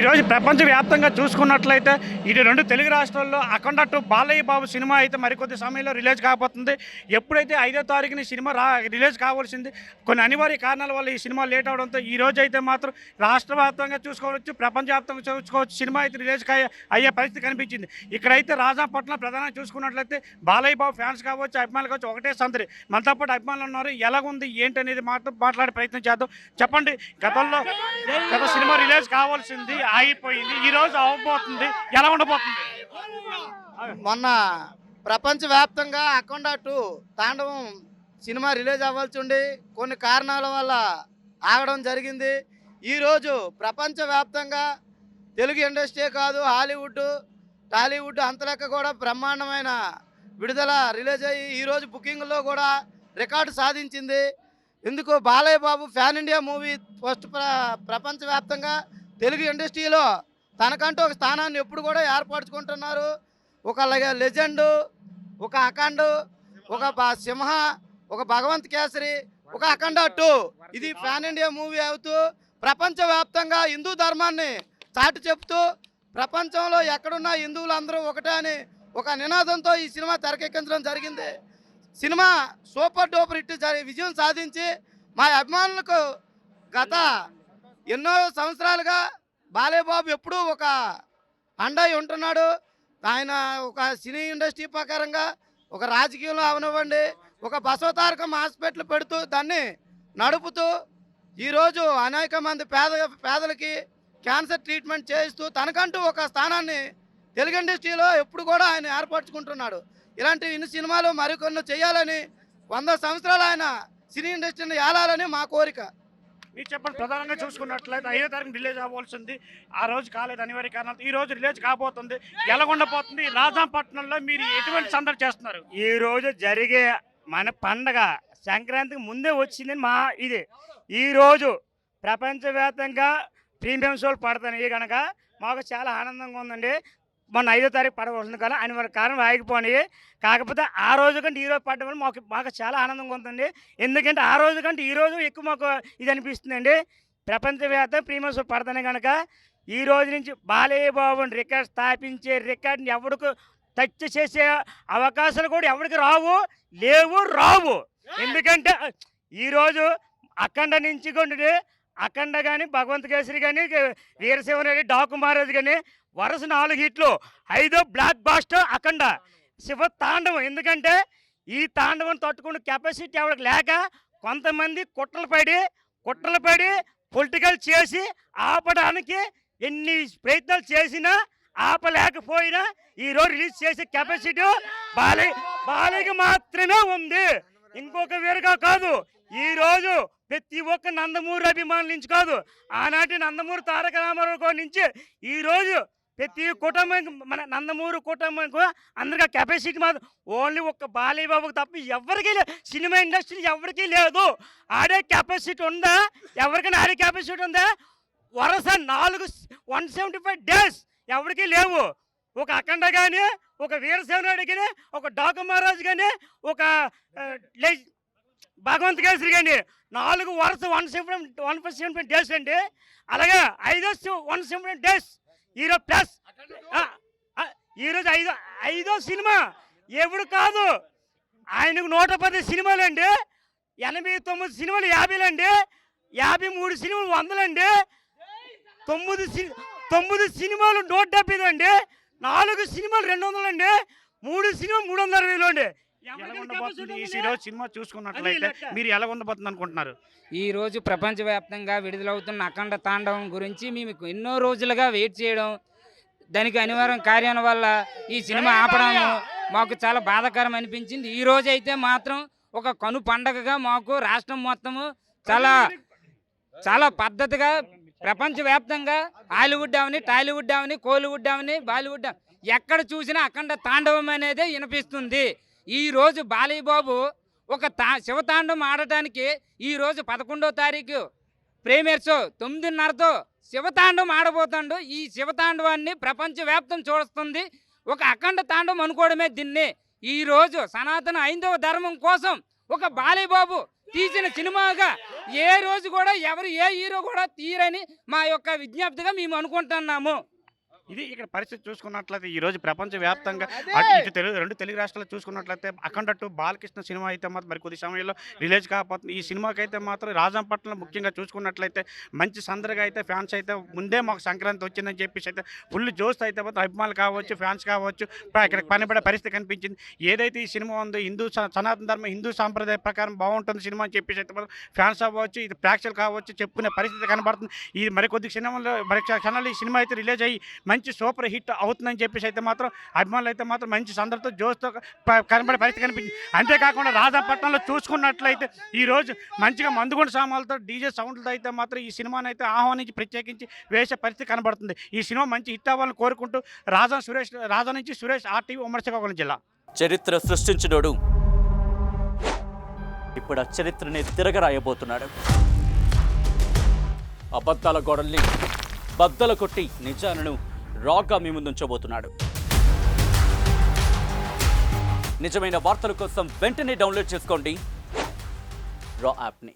ఈరోజు ప్రపంచవ్యాప్తంగా చూసుకున్నట్లయితే ఇటు రెండు తెలుగు రాష్ట్రాల్లో అఖండ 2 బాలయ్య బాబు సినిమా అయితే మరికొద్ది సమయంలో రిలీజ్ కాబోతుంది. ఎప్పుడైతే 5వ తారీఖున సినిమా రిలీజ్ కావాల్సింది, కొన్ని అనివార్య కారణాల వల్ల ఈ సినిమా లేట్ అవడంతో ఈ రోజు అయితే మాత్రం రాష్ట్ర వ్యాప్తంగా చూసుకోవచ్చు, ప్రపంచవ్యాప్తంగా చూసుకోవచ్చు, సినిమా అయితే రిలీజ్ అయ్యే పరిస్థితి కనిపించింది. ఇక్కడైతే రాజాపట్నం ప్రధానంగా చూసుకున్నట్లయితే బాలయ్య బాబు ఫ్యాన్స్ కావచ్చు, అభిమానులు కావచ్చు, ఒకటే సందడి. మనతో పాటు అభిమానులు ఉన్నారు. ఎలాగుంది ఏంటి అనేది మాట్లాడే ప్రయత్నం చేద్దాం. చెప్పండి, గత సినిమా రిలీజ్ కావాల్సింది ఆగిపోయింది, ఈ రోజు అవ్వబోతుంది, ఎలా ఉండబోతుంది? మొన్న ప్రపంచవ్యాప్తంగా అఖండ 2 తాండవం సినిమా రిలీజ్ అవ్వాల్సి ఉండి కొన్ని కారణాల వల్ల ఆగడం జరిగింది. ఈరోజు ప్రపంచవ్యాప్తంగా తెలుగు ఇండస్ట్రీ కాదు, హాలీవుడ్, టాలీవుడ్ అంతలెక్క కూడా బ్రహ్మాండమైన విడుదల రిలీజ్ అయ్యి ఈరోజు బుకింగ్లో కూడా రికార్డు సాధించింది. ఎందుకు Balayya Babu fan India movie first ప్రపంచవ్యాప్తంగా తెలుగు ఇండస్ట్రీలో తనకంటూ ఒక స్థానాన్ని ఎప్పుడు కూడా ఏర్పరచుకుంటున్నారు. ఒక లెజెండు, ఒక అఖండ, ఒక సింహ, ఒక భగవంత్ కేసరి, ఒక అఖండ 2 ఇది ఫ్యాన్ ఇండియా మూవీ అవుతూ ప్రపంచవ్యాప్తంగా హిందూ ధర్మాన్ని చాటి చెప్తూ ప్రపంచంలో ఎక్కడున్న హిందువులందరూ ఒకటే అని ఒక నినాదంతో ఈ సినిమా తెరకెక్కించడం జరిగింది. సినిమా సూపర్ డూపర్ హిట్ విజయం సాధించి మా అభిమానులకు గత ఎన్నో సంవత్సరాలుగా బాలయ్య బాబు ఎప్పుడూ ఒక అండై ఉంటున్నాడు. ఆయన ఒక సినీ ఇండస్ట్రీ ప్రకారంగా ఒక రాజకీయంలో అవనివ్వండి, ఒక బసవతారకం హాస్పిటల్ పెడుతూ దాన్ని నడుపుతూ ఈరోజు అనేక మంది పేదలకి క్యాన్సర్ ట్రీట్మెంట్ చేయిస్తూ తనకంటూ ఒక స్థానాన్ని తెలుగు ఇండస్ట్రీలో ఎప్పుడు కూడా ఆయన ఏర్పరచుకుంటున్నాడు. ఇలాంటి ఇన్ని సినిమాలు మరికొన్ని చేయాలని, 100 సంవత్సరాలు ఆయన సినీ ఇండస్ట్రీని ఏలాలని మా కోరిక. మీరు చెప్పండి, ప్రధానంగా చూసుకున్నట్లయితే 5వ తారీఖు రిలీజ్ అవ్వాల్సింది, ఆ రోజు కాలేదు అనివార్య కారణాలు, ఈ రోజు రిలీజ్ కాబోతుంది, ఎలా ఉండబోతుంది? రాజాపట్నంలో మీరు ఎటువంటి సందడి చేస్తున్నారు? ఈ రోజు జరిగే మన పండగ సంక్రాంతికి ముందే వచ్చింది మా ఇది. ఈరోజు ప్రపంచవ్యాప్తంగా ప్రీమియం షోలు పడుతున్నాయి కనుక మాకు చాలా ఆనందంగా ఉందండి. మొన్న 5వ తారీఖు పడవలసింది కానీ అనివార్య కారణం ఆగిపోయి, కాకపోతే ఆ రోజు కంటే ఈరోజు పడడం వల్ల మాకు చాలా ఆనందంగా ఉందండి. ఎందుకంటే ఆ రోజు కంటే ఈరోజు ఎక్కువ మాకు ఇది అనిపిస్తుందండి. ప్రపంచవ్యాప్తంగా ప్రీమియం షో పడుతున్నాయి కనుక ఈ రోజు నుంచి బాలయ్య బాబుని రికార్డ్ స్థాపించే, రికార్డుని ఎవరికి టచ్ చేసే అవకాశాలు కూడా ఎవరికి రావు. ఎందుకంటే ఈరోజు అఖండ నుంచి కొంటే అఖండ కానీ, భగవంత్ కేసరి కానీ, వీరశివరెడ్డి, డాకు మహారాజ్ కానీ వరుస 4 హిట్లు, 5వ బ్లాక్ బాస్టర్ అఖండ, శివ తాండవం. ఎందుకంటే ఈ తాండవం తట్టుకునే కెపాసిటీ ఎవరికి లేక కొంతమంది కుట్రలు పడి పొలిటికల్ చేసి ఆపడానికి ఎన్ని ప్రయత్నాలు చేసినా ఆపలేకపోయినా ఈరోజు రిలీజ్ చేసే కెపాసిటీ బాలయ్యకి మాత్రమే ఉంది, ఇంకొక వేరుగా కాదు. ఈరోజు ప్రతి ఒక్క నందమూరి అభిమానుల నుంచి కాదు, ఆనాటి నందమూరి తారక రామారావు నుంచి ఈరోజు ప్రతి కుటుంబం, మన నందమూరి కుటుంబంకు అందరికీ కెపాసిటీ మాత్రం ఓన్లీ ఒక్క బాలయ్య బాబుకి తప్ప ఎవరికీ లేదు. సినిమా ఇండస్ట్రీ ఎవరికీ లేదు. ఆడే కెపాసిటీ ఉందా? ఎవరికైనా ఆడే కెపాసిటీ ఉందా? వరుస 175 డేస్ ఎవరికీ లేవు. ఒక అఖండ కానీ, ఒక వీరశివరెడ్డి కానీ, ఒక డాకు మహారాజ్ కానీ, ఒక భగవంత్ కేసరి కానీ 4 వరుస 175 డేస్ అండి. అలాగే 170 డేస్ ఈరోజు ప్లస్ ఈరోజు 5వ సినిమా ఎప్పుడు కాదు, ఆయనకు 110 సినిమాలు అండి, 89 సినిమాలు 50 అండి, 53 సినిమాలు 100 అండి, 9 సినిమాలు 170 అండి, 4 సినిమాలు 200 అండి, 3 సినిమాలు 360 అండి. సినిమా చూసుకున్నట్లయితే మీరు ఎలా ఉండబోతుంది అనుకుంటున్నారు? ఈ రోజు ప్రపంచవ్యాప్తంగా విడుదలవుతున్న అఖండ తాండవం గురించి మేము ఎన్నో రోజులుగా వెయిట్ చేయడం, దానికి అనివార్యం కార్యం వల్ల ఈ సినిమా ఆపడం మాకు చాలా బాధాకరం అనిపించింది. ఈ రోజు అయితే మాత్రం ఒక కను పండగగా మాకు రాష్ట్రం మొత్తము చాలా పద్ధతిగా ప్రపంచవ్యాప్తంగా హాలీవుడ్ అవని, టాలీవుడ్ అవని, కోలీవుడ్ అవని, బాలీవుడ్ ఎక్కడ చూసినా అఖండ తాండవం అనేది వినిపిస్తుంది. ఈరోజు బాలయ్య బాబు ఒక శివతాండవం ఆడటానికి ఈరోజు 11వ తారీఖు ప్రీమియర్ షో 9:30తో శివతాండవం ఆడబోతాడు. ఈ శివతాండవాన్ని ప్రపంచవ్యాప్తం చూస్తుంది. ఒక అఖండ తాండవం అనుకోవడమే దీన్ని. ఈరోజు సనాతన హైందవ ధర్మం కోసం ఒక బాలయ్య బాబు తీసిన సినిమాగా ఏ రోజు కూడా ఎవరు ఏ హీరో కూడా తీరని మా యొక్క విజ్ఞప్తిగా మేము అనుకుంటున్నాము. ఇది ఇక్కడ పరిస్థితి చూసుకున్నట్లయితే ఈ రోజు ప్రపంచవ్యాప్తంగా రెండు తెలుగు రాష్ట్రాల్లో చూసుకున్నట్లయితే అఖండ 2 బాలకృష్ణ సినిమా అయితే మాత్రం మరి కొద్ది సమయంలో రిలీజ్ కాకపోతుంది. ఈ సినిమాకి అయితే మాత్రం రాజంపట్నంలో ముఖ్యంగా చూసుకున్నట్లయితే మంచి సందడిగా అయితే ఫ్యాన్స్ అయితే ముందే మాకు సంక్రాంతి వచ్చిందని చెప్పేసి అయితే ఫుల్ జోస్ అయితే మాత్రం అభిమానులు కావచ్చు, ఫ్యాన్స్ కావచ్చు, ఇక్కడ పనిపడే పరిస్థితి కనిపించింది. ఏదైతే ఈ సినిమా ఉందో సనాతన ధర్మం హిందూ సాంప్రదాయ ప్రకారం బాగుంటుంది సినిమా అని చెప్పేసి అయితే మాత్రం ఫ్యాన్స్ అవ్వచ్చు, ఇది ప్రేక్షకులు కావచ్చు చెప్పుకునే పరిస్థితి కనబడుతుంది. ఇది మరికొద్ది సినిమాలో క్షణాలు ఈ సినిమా అయితే రిలీజ్ అయ్యి మంచి సూపర్ హిట్ అవుతుందని చెప్పేసి అయితే మాత్రం అభిమానులు అయితే మాత్రం మంచి సందడితో జోస్తో కనబడే పరిస్థితి కనిపించింది. అంతేకాకుండా రాజపట్నంలో చూసుకున్నట్లయితే ఈరోజు మంచిగా మందుగుండు సామాన్లతో డీజే సౌండ్లతో అయితే మాత్రం ఈ సినిమాని అయితే ఆహ్వానించి ప్రత్యేకించి వేసే పరిస్థితి కనబడుతుంది. ఈ సినిమా మంచి హిట్ అవ్వాలని కోరుకుంటూ రాజా నుంచి సురేష్ RTV ఉమ్మడి శ్రీకాకుళం జిల్లా. చరిత్ర సృష్టించినోడు ఇప్పుడు ఆ చరిత్రని తిరగరాయబోతున్నాడు. అబద్ధాల గోడల్ని బద్దలు కొట్టి నిజాలను రాగా మీ ముందుంచబోతున్నాడు. నిజమైన వార్తల కోసం వెంటనే డౌన్లోడ్ చేసుకోండి రా యాప్ని.